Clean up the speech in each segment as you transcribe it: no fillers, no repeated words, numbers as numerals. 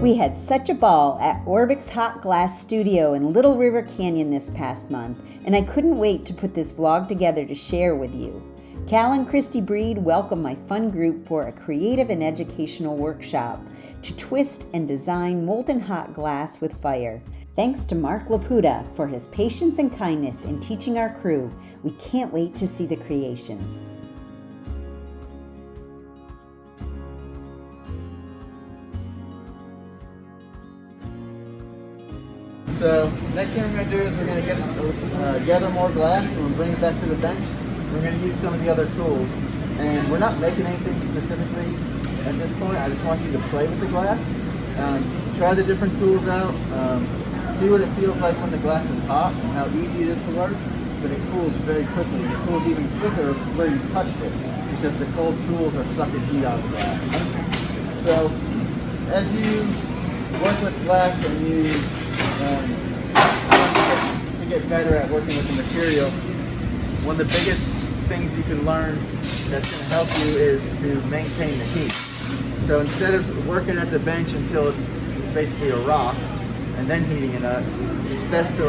We had such a ball at Orbix Hot Glass Studio in Little River Canyon this past month, and I couldn't wait to put this vlog together to share with you. Cal and Christy Breed welcome my fun group for a creative and educational workshop to twist and design molten hot glass with fire. Thanks to Mark Laputa for his patience and kindness in teaching our crew. We can't wait to see the creations. So next thing we're going to do is we're going to gather more glass and we'll bring it back to the bench. We're going to use some of the other tools. And we're not making anything specifically at this point. I just want you to play with the glass. Try the different tools out. See what it feels like when the glass is hot and how easy it is to work. But it cools very quickly. And it cools even quicker where you've touched it because the cold tools are sucking heat out of the glass. So as you work with glass and you to get better at working with the material, one of the biggest things you can learn that's going to help you is to maintain the heat. So instead of working at the bench until it's basically a rock and then heating it up, it's best to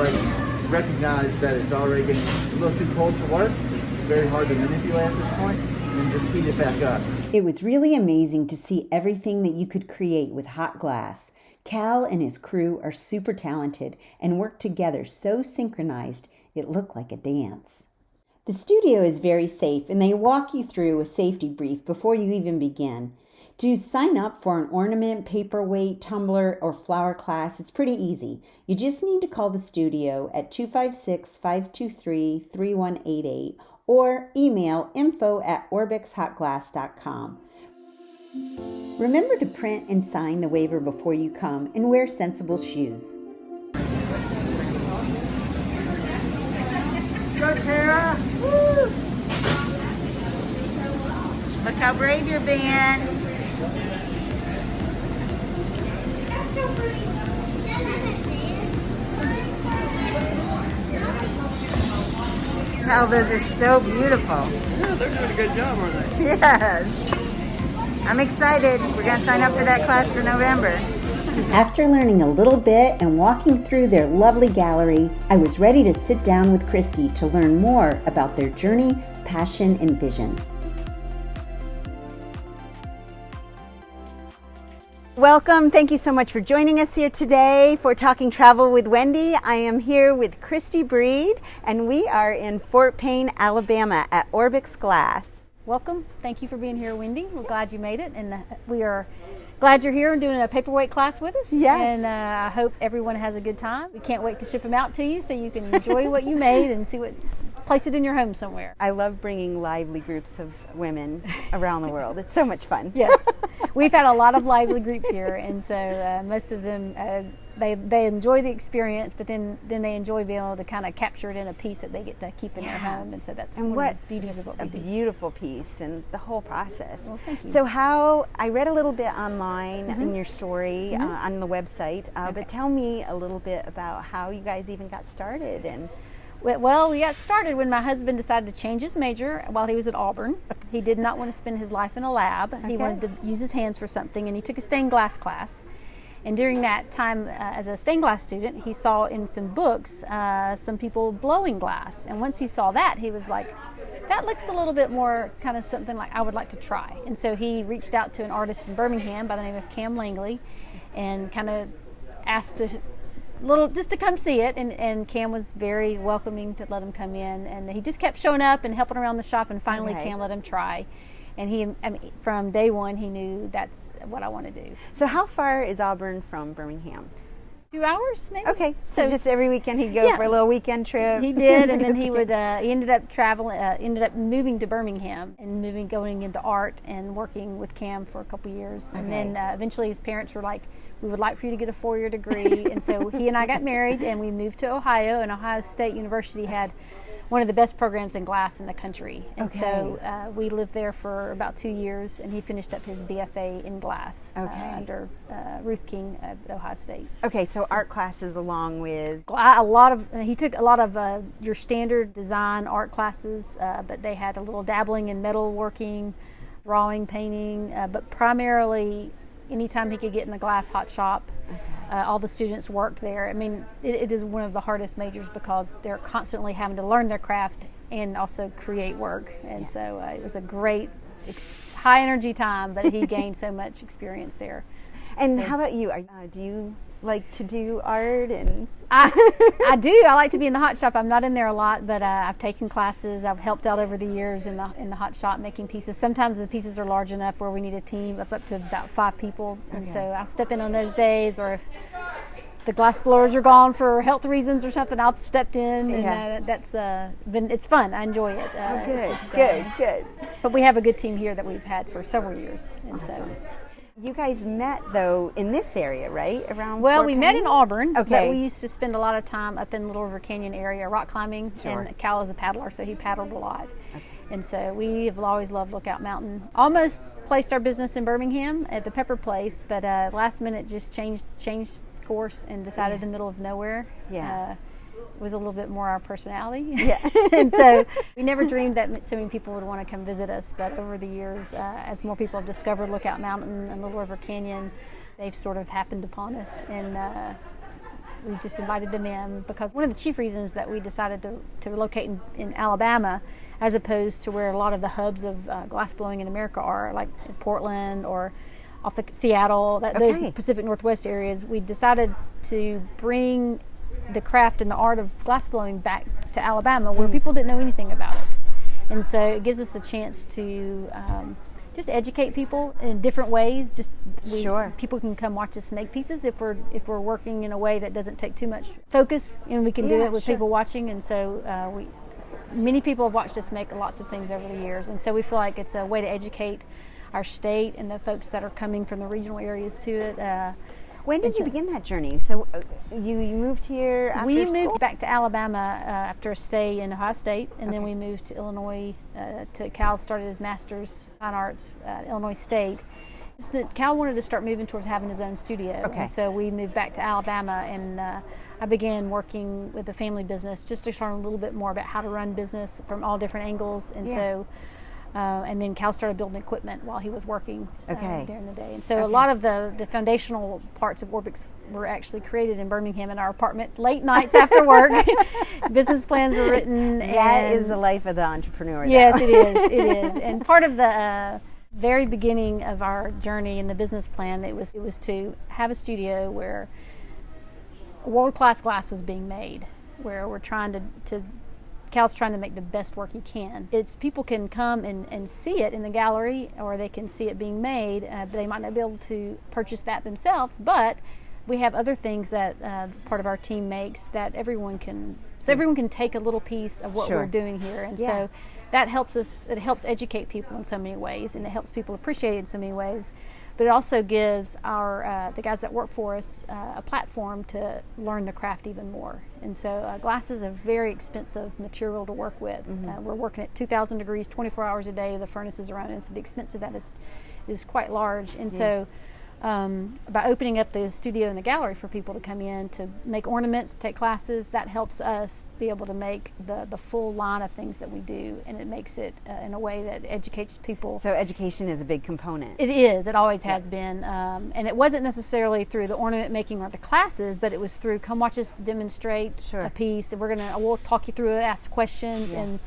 recognize that it's already getting a little too cold to work. It's very hard to manipulate at this point, and just heat it back up. It was really amazing to see everything that you could create with hot glass. Cal and his crew are super talented and work together so synchronized it looked like a dance. The studio is very safe and they walk you through a safety brief before you even begin. To sign up for an ornament, paperweight, tumbler, or flower class, it's pretty easy. You just need to call the studio at 256-523-3188 or email info@orbixhotglass.com. Remember to print and sign the waiver before you come and wear sensible shoes. Go Tara! Woo! Look how brave you're being. Oh, those are so beautiful. Yeah, they're doing a good job, aren't they? Yes. I'm excited. We're going to sign up for that class for November. After learning a little bit and walking through their lovely gallery, I was ready to sit down with Christy to learn more about their journey, passion, and vision. Welcome. Thank you so much for joining us here today for Talking Travel with Wendy. I am here with Christy Breed, and we are in Fort Payne, Alabama at Orbix Glass. Welcome. Thank you for being here, Wendy. We're glad you made it, and we are glad you're here and doing a paperweight class with us. Yes. And I hope everyone has a good time. We can't wait to ship them out to you so you can enjoy what you made and place it in your home somewhere. I love bringing lively groups of women around the world. It's so much fun. Yes. We've had a lot of lively groups here, and so most of them, they enjoy the experience, but then they enjoy being able to kind of capture it in a piece that they get to keep in their home, and so that's one of the beauties of what we do. Beautiful piece and the whole process. Well, thank you. So I read a little bit online in your story on the website, but tell me a little bit about how you guys even got started. And well, we got started when my husband decided to change his major while he was at Auburn. He did not want to spend his life in a lab. He wanted to use his hands for something, and he took a stained glass class. And during that time as a stained glass student, he saw in some books some people blowing glass. And once he saw that, he was like, that looks a little bit more kind of something like I would like to try. And so he reached out to an artist in Birmingham by the name of Cam Langley and kind of asked just to come see it, and Cam was very welcoming to let him come in, and he just kept showing up and helping around the shop, and finally Cam let him try, and from day one he knew that's what I want to do. So how far is Auburn from Birmingham? 2 hours maybe. Okay, so just every weekend he'd go for a little weekend trip. He did, and then he ended up moving to Birmingham and going into art and working with Cam for a couple years, and then eventually his parents were like, we would like for you to get a 4-year degree, and so he and I got married, and we moved to Ohio, and Ohio State University had one of the best programs in glass in the country. And so we lived there for about 2 years, and he finished up his BFA in glass under Ruth King at Ohio State. Okay, so art classes along with? He took a lot of your standard design art classes, but they had a little dabbling in metalworking, drawing, painting, but primarily anytime he could get in the glass hot shop. All the students worked there. I mean, it is one of the hardest majors because they're constantly having to learn their craft and also create work. And so it was a great, high energy time, but he gained so much experience there. And how about you? Do you like to do art? And I do. I like to be in the hot shop. I'm not in there a lot, but I've taken classes. I've helped out over the years in the hot shop making pieces. Sometimes the pieces are large enough where we need a team of up to about 5 people, and so I'll step in on those days. Or if the glass blowers are gone for health reasons or something, I'll step in, and that's been, it's fun. I enjoy it. Good. But we have a good team here that we've had for several years, and so. You guys met, though, in this area, right? Around Well, Fort we Payne? met in Auburn, but Okay. we used to spend a lot of time up in Little River Canyon area, rock climbing, and Cal is a paddler, so he paddled a lot. Okay. And so we have always loved Lookout Mountain. Almost placed our business in Birmingham at the Pepper Place, but last minute just changed course and decided in the middle of nowhere. Was a little bit more our personality. And so we never dreamed that so many people would want to come visit us, but over the years, as more people have discovered Lookout Mountain and Little River Canyon, they've sort of happened upon us, and we just invited them in because one of the chief reasons that we decided to relocate in Alabama, as opposed to where a lot of the hubs of glass blowing in America are, like in Portland or off the Seattle, those Pacific Northwest areas, we decided to bring the craft and the art of glass blowing back to Alabama, where people didn't know anything about it. And so it gives us a chance to just educate people in different ways. People can come watch us make pieces if we're working in a way that doesn't take too much focus, and we can do it with people watching. And so many people have watched us make lots of things over the years, and so we feel like it's a way to educate our state and the folks that are coming from the regional areas to it. When did you begin that journey? So you moved here after We school? moved back to Alabama after a stay in Ohio State, and then we moved to Illinois. Cal started his master's in fine arts at Illinois State. Cal wanted to start moving towards having his own studio, and so we moved back to Alabama, and I began working with the family business just to learn a little bit more about how to run business from all different angles, and so and then Cal started building equipment while he was working during the day. And so a lot of the foundational parts of Orbix were actually created in Birmingham in our apartment, late nights after work. Business plans were written. That is the life of the entrepreneur. Yes, it is. It is. And part of the very beginning of our journey in the business plan, it was to have a studio where world-class glass was being made, where we're trying to Cal's trying to make the best work he can. It's people can come and see it in the gallery, or they can see it being made, but they might not be able to purchase that themselves, but we have other things that part of our team makes that everyone can take a little piece of what we're doing here, and so that helps us. It helps educate people in so many ways, and it helps people appreciate it in so many ways. But it also gives our the guys that work for us a platform to learn the craft even more. And so glass is a very expensive material to work with. We're working at 2,000 degrees, 24 hours a day. The furnaces around it, and so the expense of that is quite large. And so by opening up the studio and the gallery for people to come in to make ornaments, take classes, that helps us be able to make the full line of things that we do, and it makes it in a way that educates people. So education is a big component. It is. It always has been. And it wasn't necessarily through the ornament making or the classes, but it was through come watch us demonstrate a piece, and we'll talk you through it, ask questions, and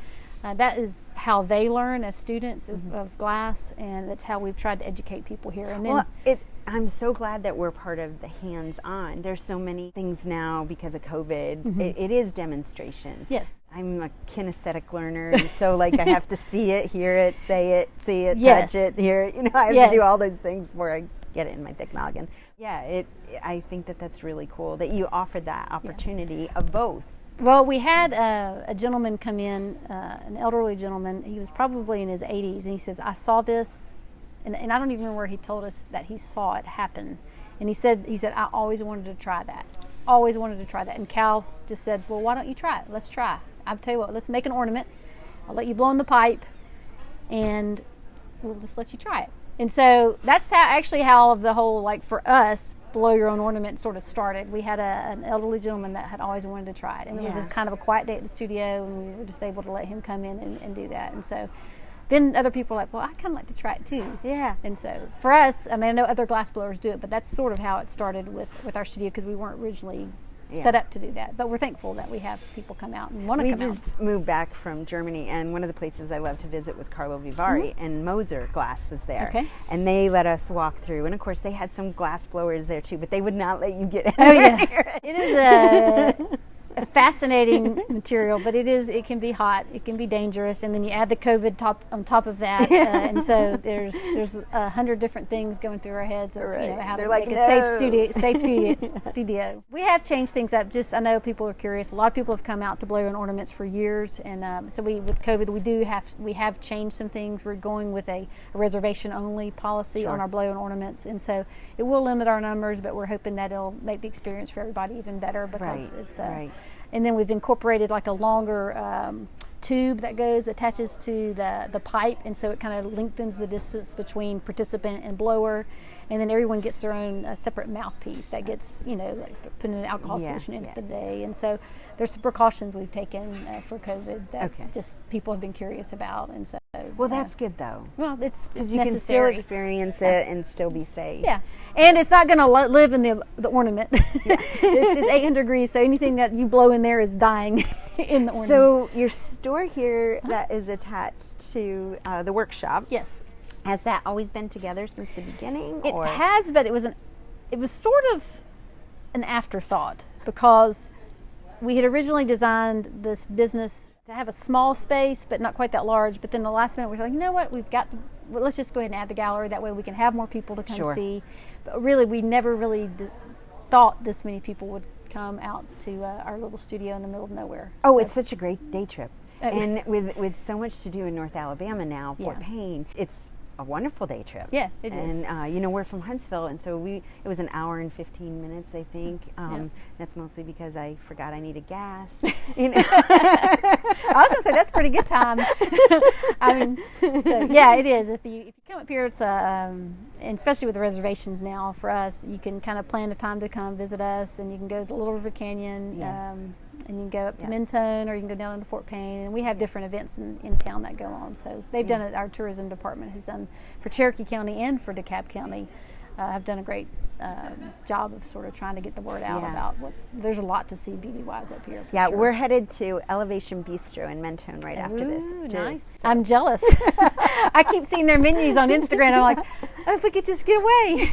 that is how they learn as students of glass, and that's how we've tried to educate people here. And then I'm so glad that we're part of the hands-on. There's so many things now because of COVID. It is demonstration. Yes. I'm a kinesthetic learner, and so like I have to see it, hear it, say it, see it, touch it, hear it. I have to do all those things before I get it in my thick noggin. Yeah, I think that's really cool that you offered that opportunity of both. Well, we had a gentleman come in, an elderly gentleman. He was probably in his 80s, and he says, I saw this, and I don't even remember where he told us that he saw it happen. And he said, I always wanted to try that. Always wanted to try that. And Cal just said, well, why don't you try it? Let's try. I'll tell you what, let's make an ornament. I'll let you blow in the pipe, and we'll just let you try it. And so that's how the whole, like for us, blow your own ornament sort of started. We had an elderly gentleman that had always wanted to try it, and it was kind of a quiet day at the studio, and we were just able to let him come in and do that. And so then other people are like, well, I kind of like to try it too. Yeah. And so for us, I mean, I know other glass blowers do it, but that's sort of how it started with our studio, because we weren't originally set up to do that. But we're thankful that we have people come out and want to come out. We just moved back from Germany, and one of the places I love to visit was Karlovy Vary, and Moser Glass was there. Okay. And they let us walk through, and of course they had some glass blowers there too, but they would not let you get in. Oh yeah. It is a fascinating material, but it can be hot, it can be dangerous, and then you add the COVID on top of that, and so there's 100 different things going through our heads of how to make a safe studio. We have changed things up. I know people are curious. A lot of people have come out to blow and ornaments for years, and so with COVID we have changed some things. We're going with a reservation only policy on our blow and ornaments, and so it will limit our numbers, but we're hoping that it'll make the experience for everybody even better, because it's and then we've incorporated like a longer tube that attaches to the pipe, and so it kind of lengthens the distance between participant and blower, and then everyone gets their own separate mouthpiece that gets, like putting an alcohol solution in the day. And so there's some precautions we've taken for COVID that just people have been curious about, and so. Well, that's good though. Well, it's because you necessary. can still experience it and still be safe. Yeah, and it's not going to live in the ornament. It's 800 degrees, so anything that you blow in there is dying in the ornament. So your store here that is attached to the workshop. Yes. Has that always been together since the beginning? It has, but it was sort of an afterthought, because we had originally designed this business to have a small space, but not quite that large. But then the last minute, we were like, you know what? Let's just go ahead and add the gallery. That way we can have more people to come see. But really, we never really thought this many people would come out to our little studio in the middle of nowhere. Oh, so it's such a great day trip. And with so much to do in North Alabama now, Fort Payne, it's a wonderful day trip. Yeah, it is. And we're from Huntsville, and so it was an hour and 15 minutes, I think. That's mostly because I forgot I needed gas. I was gonna say that's pretty good time. I mean, so yeah, it is. If you come up here, it's and especially with the reservations now for us, you can kind of plan a time to come visit us, and you can go to Little River Canyon. And you can go up to Mentone, or you can go down into Fort Payne, and we have different events in town that go on. So they've done it. Our tourism department has done for Cherokee County and for DeKalb County. Have done a great job of sort of trying to get the word out about there's a lot to see beauty-wise up here. Yeah, we're headed to Elevation Bistro in Mentone right after this. Nice. I'm jealous. I keep seeing their menus on Instagram. I'm like, oh, if we could just get away.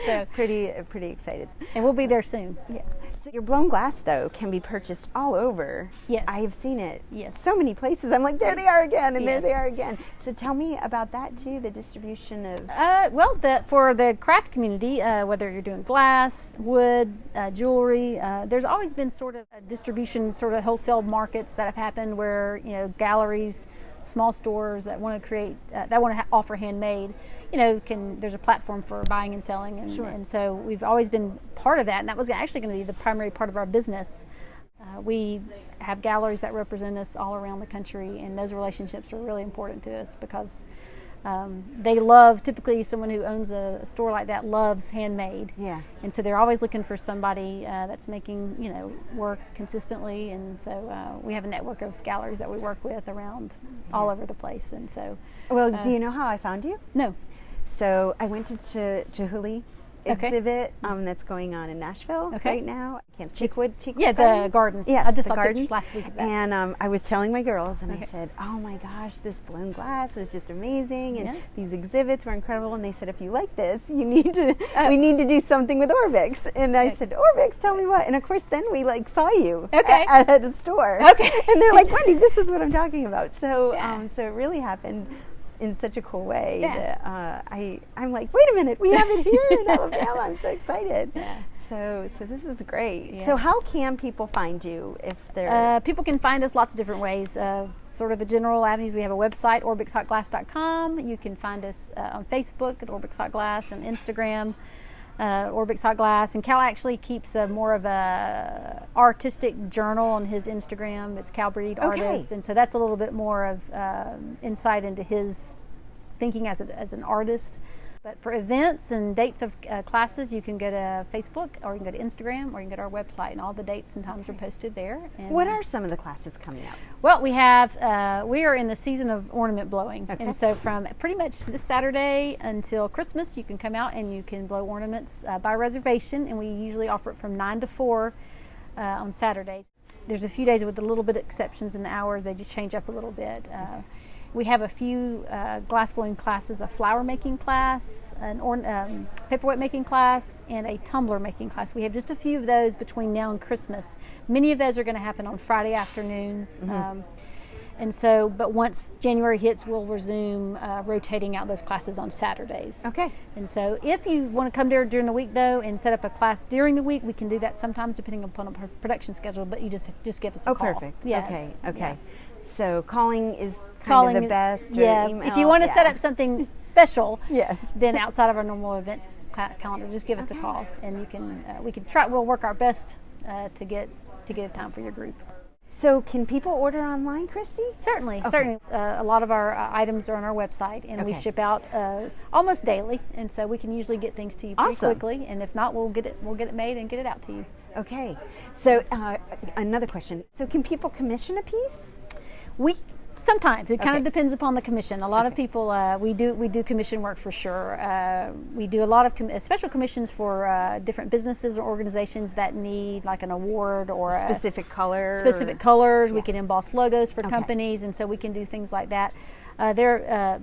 So pretty excited. And we'll be there soon. Yeah. So your blown glass, though, can be purchased all over. Yes. I have seen it. Yes. So many places. I'm like, there they are again, and there they are again. So tell me about that, too, the distribution of... For the craft community, whether you're doing glass, wood, jewelry, there's always been sort of a distribution, sort of wholesale markets that have happened where, galleries, small stores that want to create, that want to offer handmade, there's a platform for buying and selling, and so we've always been part of that, and that was actually going to be the primary part of our business. We have galleries that represent us all around the country, and those relationships are really important to us, because they love, typically someone who owns a store like that loves handmade. Yeah. And so they're always looking for somebody that's making, work consistently. And so we have a network of galleries that we work with around all over the place. And so. Well, do you know how I found you? No. So I went to Chihuly exhibit that's going on in Nashville right now. Cheekwood yeah, Gardens? The gardens. Yes, I just the saw gardens pictures last week of that. And I was telling my girls, and I said, oh my gosh, this blown glass was just amazing, and these exhibits were incredible. And they said, if you like this, you need to. We need to do something with Orbix. And I said, Orbix, tell me what. And of course, then we saw you at a store. Okay. And they're like, Wendy, this is what I'm talking about. So so it really happened in such a cool way that I'm like, wait a minute, we have it here in Alabama. I'm so excited. Yeah. So this is great. Yeah. So how can people find you if they're... people can find us lots of different ways. Sort of the general avenues. We have a website, orbixhotglass.com. You can find us on Facebook at Orbix Hot Glass, and Instagram, Orbix Hot Glass. And Cal actually keeps more of a artistic journal on his Instagram. It's Cal Breed Artist. And so that's a little bit more of insight into his thinking as an artist. But for events and dates of classes, you can go to Facebook, or you can go to Instagram, or you can go to our website, and all the dates and times are posted there. And What are some of the classes coming up? well, we are in the season of ornament blowing. And so from pretty much this Saturday until Christmas, you can come out and you can blow ornaments by reservation, and we usually offer it from 9 to 4 on Saturdays. There's a few days with a little bit of exceptions in the hours. They just change up a little bit. We have a few glass blowing classes, a flower making class, an paperweight making class, and a tumbler making class. We have just a few of those between now and Christmas. Many of those are going to happen on Friday afternoons. And so, but once January hits, we'll resume rotating out those classes on Saturdays. Okay. And so if you want to come there during the week, though, and set up a class during the week, we can do that sometimes depending upon a production schedule, but you just give us a call. Oh, perfect. Yes. Okay. Yeah. So calling is kind of the best. Or Yeah. email. If you want to set up something special, Yes. then outside of our normal events calendar, just give us a call, and you can we can try. We'll work our best to get a time for your group. So can people order online, Christy? Certainly, Okay. certainly. A lot of our items are on our website, and we Okay. ship out almost daily, and so we can usually get things to you pretty Awesome. quickly. And if not, we'll get it made and get it out to you. Okay. So another question. So can people commission a piece? Sometimes it kind Okay. of depends upon the commission. A lot of people we do commission work for sure. We do a lot of special commissions for different businesses or organizations that need like an award or Specific color? specific colors. We Yeah. can emboss logos for Okay. companies, and so we can do things like that.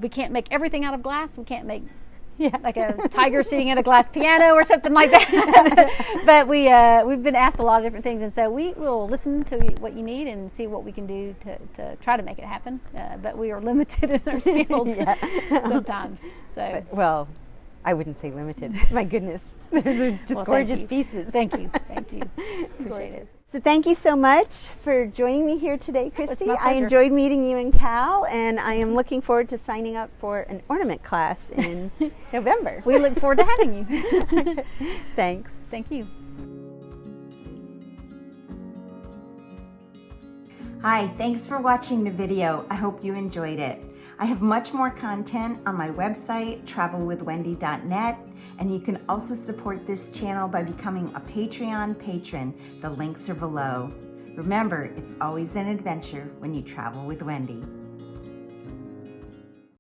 We can't make everything out of glass. We can't make like a tiger sitting at a glass piano or something like that. But we've been asked a lot of different things, and so we will listen to what you need and see what we can do to try to make it happen. But we are limited in our skills sometimes. So Well, I wouldn't say limited. My goodness. Those are just well, gorgeous thank pieces. Thank you. Appreciate it. So thank you so much for joining me here today, Christy. my I pleasure. enjoyed meeting you and Cal, and I am looking forward to signing up for an ornament class in November. We look forward to having you. Thanks. Thank you. Hi, thanks for watching the video. I hope you enjoyed it. I have much more content on my website, travelwithwendy.net, and you can also support this channel by becoming a Patreon patron. The links are below. Remember, it's always an adventure when you travel with Wendy.